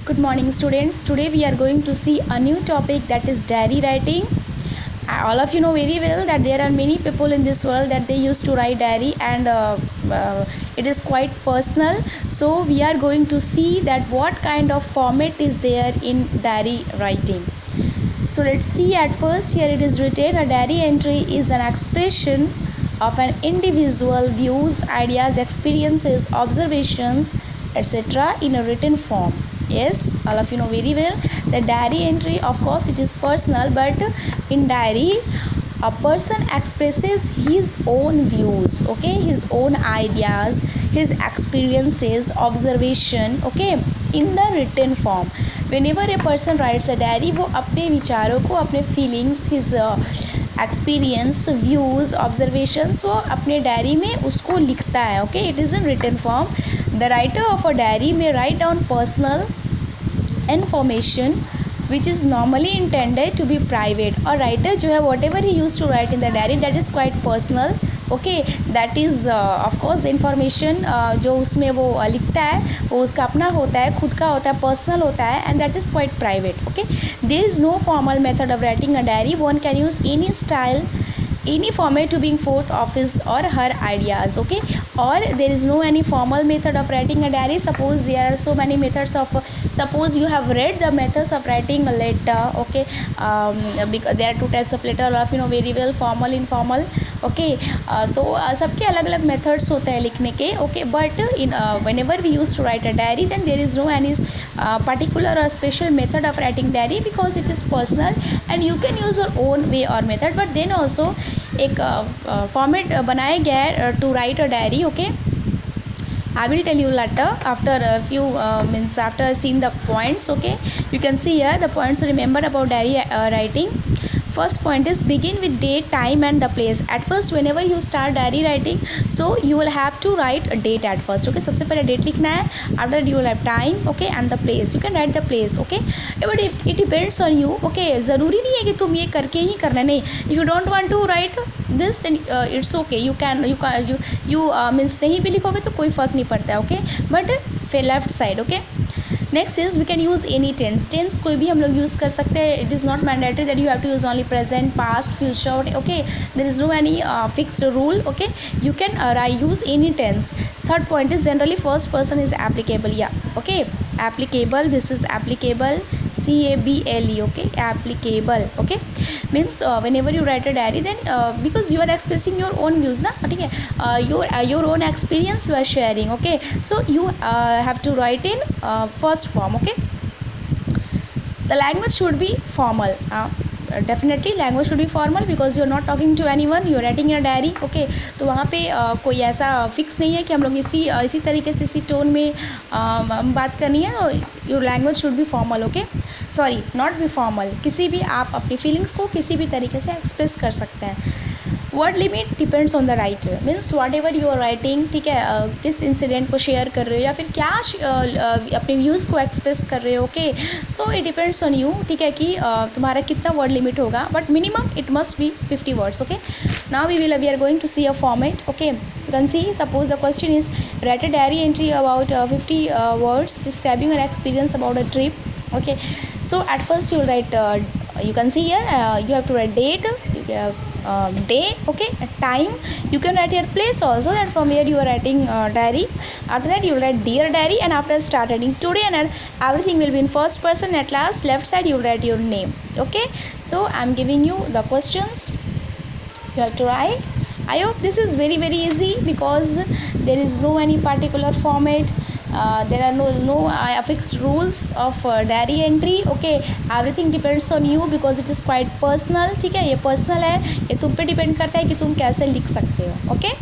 Good morning students. Today we are going to see a new topic, that is diary writing. All of you know very well that there are many people in this world that they used to write diary, and it is quite personal. So we are going to see that what kind of format is there in diary writing. So let's see. At first, here it is written, a diary entry is an expression of an individual views, ideas, experiences, observations, etc. in a written form. Yes, all of you know very well the diary entry, of course it is personal, but in diary a person expresses his own views, okay, his own ideas, his experiences, observation, okay, in the written form. Whenever a person writes a diary, वो अपने विचारों को, अपने feelings, his experience, views, observations, वो अपने diary में उसको लिखता है, okay, it is in written form. The writer of a diary may write down personal information which is normally intended to be private. और writer जो है whatever he used to write in the diary, that is quite personal, okay, that is of course the information जो उसमें वो लिखता है वो उसका अपना होता है, खुद का होता है, personal होता है, and that is quite private, okay. There is no formal method of writing a diary. One can use any style, any format to bring forth of his or her ideas, okay. Or there is no any formal method of writing a diary. Suppose there are so many methods of, suppose you have read the methods of writing a letter, okay, because there are two types of letter, all of you know very well, formal, informal, okay. तो सबके अलग अलग methods होते हैं लिखने के, okay, but in whenever we used to write a diary, then there is no any particular or special method of writing diary, because it is personal and you can use your own way or method. But then also एक format बनाया गया है to write a diary, okay. I will tell you later after a few means after seeing the points, okay. You can see here the points to remember about diary writing. First point is begin with date, time and the place. At first whenever you start diary writing, so you will have to write a date at first, okay. सबसे पहले date लिखना है, after that you will have time, okay, and the place. You can write the place, okay. But it depends on you, okay. ज़रूरी नहीं है कि तुम ये करके ही करना, नहीं. If you don't want to write this, then it's okay. You means नहीं भी लिखोगे तो कोई फ़र्क नहीं पड़ता है, okay. But फिर left side, okay. Next is we can use any tense. Tense कोई भी हम लोग यूज़ कर सकते हैं. It is not mandatory that you have to use only present, past, future, okay. There is no any fixed rule, okay. You can use any tense. Third point is generally first person is applicable, या okay. Applicable, this is applicable, CABLE, okay, applicable, okay. Means whenever you write a diary, then because you are expressing your own views ना, ठीक है, your own experience you are sharing, okay. So you have to write in first form, okay. The language should be formal. Definitely language should be formal because you are not talking to anyone, you are writing in a diary, okay. तो वहाँ पे कोई ऐसा fix नहीं है कि हम लोग इसी तरीके से इसी टोन में बात करनी है. Your language should be formal, okay. Sorry, not be formal. किसी भी आप अपनी फीलिंग्स को किसी भी तरीके से एक्सप्रेस कर सकते हैं. Word limit depends on the writer. Means whatever you are writing, ठीक है, किस इंसिडेंट को शेयर कर रहे हो या फिर क्या अपने व्यूज़ को एक्सप्रेस कर रहे हो, okay. So it depends on you, ठीक है, कि तुम्हारा कितना वर्ड लिमिट होगा, but minimum it must be 50 words, okay. Now we are going to see a format, okay. You can see, suppose the question is write a diary entry about 50 words describing your experience about a trip, okay. So at first you will write you can see here you have to write date, day, okay, time. You can write your place also, that from where you are writing diary. After that you will write dear diary, and after start writing today, and everything will be in first person. At last left side you will write your name, okay. So I am giving you the questions, you have to write. I hope this is very very easy because there is no any particular format. There are no fixed rules of diary entry, okay. Everything depends on you because it is quite personal, ठीक है. ये personal है, ये तुम पे depend करता है कि तुम कैसे लिख सकते हो, okay.